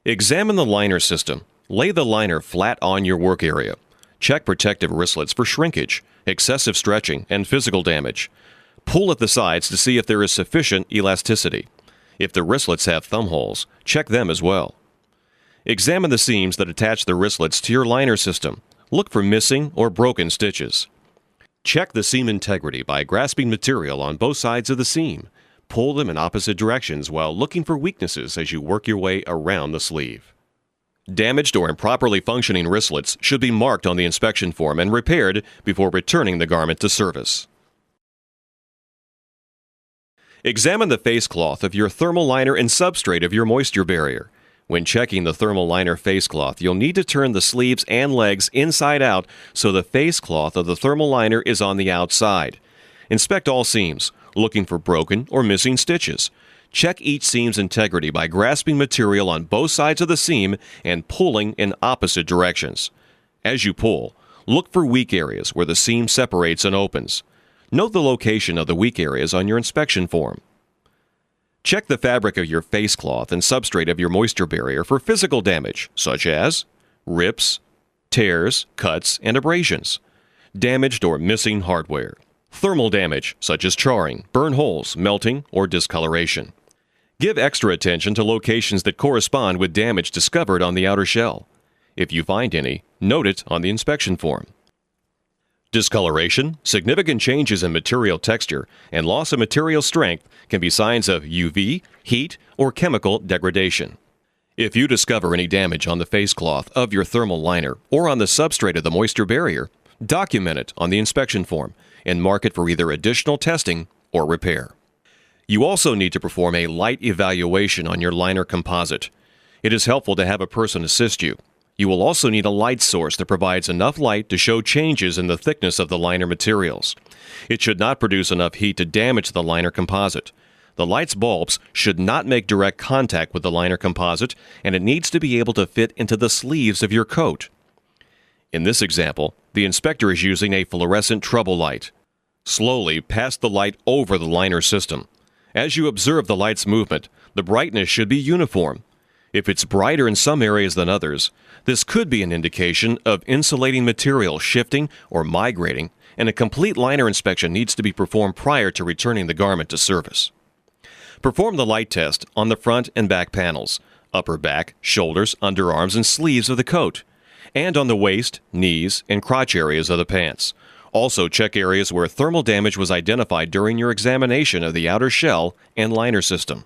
Examine the liner system. Lay the liner flat on your work area. Check protective wristlets for shrinkage, excessive stretching, and physical damage. Pull at the sides to see if there is sufficient elasticity. If the wristlets have thumb holes, check them as well. Examine the seams that attach the wristlets to your liner system. Look for missing or broken stitches. Check the seam integrity by grasping material on both sides of the seam. Pull them in opposite directions while looking for weaknesses as you work your way around the sleeve. Damaged or improperly functioning wristlets should be marked on the inspection form and repaired before returning the garment to service. Examine the face cloth of your thermal liner and substrate of your moisture barrier. When checking the thermal liner face cloth, you'll need to turn the sleeves and legs inside out so the face cloth of the thermal liner is on the outside. Inspect all seams, looking for broken or missing stitches. Check each seam's integrity by grasping material on both sides of the seam and pulling in opposite directions. As you pull, look for weak areas where the seam separates and opens. Note the location of the weak areas on your inspection form. Check the fabric of your face cloth and substrate of your moisture barrier for physical damage, such as rips, tears, cuts, and abrasions, damaged or missing hardware, thermal damage, such as charring, burn holes, melting, or discoloration. Give extra attention to locations that correspond with damage discovered on the outer shell. If you find any, note it on the inspection form. Discoloration, significant changes in material texture, and loss of material strength can be signs of UV, heat, or chemical degradation. If you discover any damage on the face cloth of your thermal liner or on the substrate of the moisture barrier, document it on the inspection form and mark it for either additional testing or repair. You also need to perform a light evaluation on your liner composite. It is helpful to have a person assist you. You will also need a light source that provides enough light to show changes in the thickness of the liner materials. It should not produce enough heat to damage the liner composite. The light's bulbs should not make direct contact with the liner composite, and it needs to be able to fit into the sleeves of your coat. In this example, the inspector is using a fluorescent trouble light. Slowly pass the light over the liner system. As you observe the light's movement, the brightness should be uniform. If it's brighter in some areas than others, this could be an indication of insulating material shifting or migrating, and a complete liner inspection needs to be performed prior to returning the garment to service. Perform the light test on the front and back panels, upper back, shoulders, underarms, and sleeves of the coat, and on the waist, knees, and crotch areas of the pants. Also check areas where thermal damage was identified during your examination of the outer shell and liner system.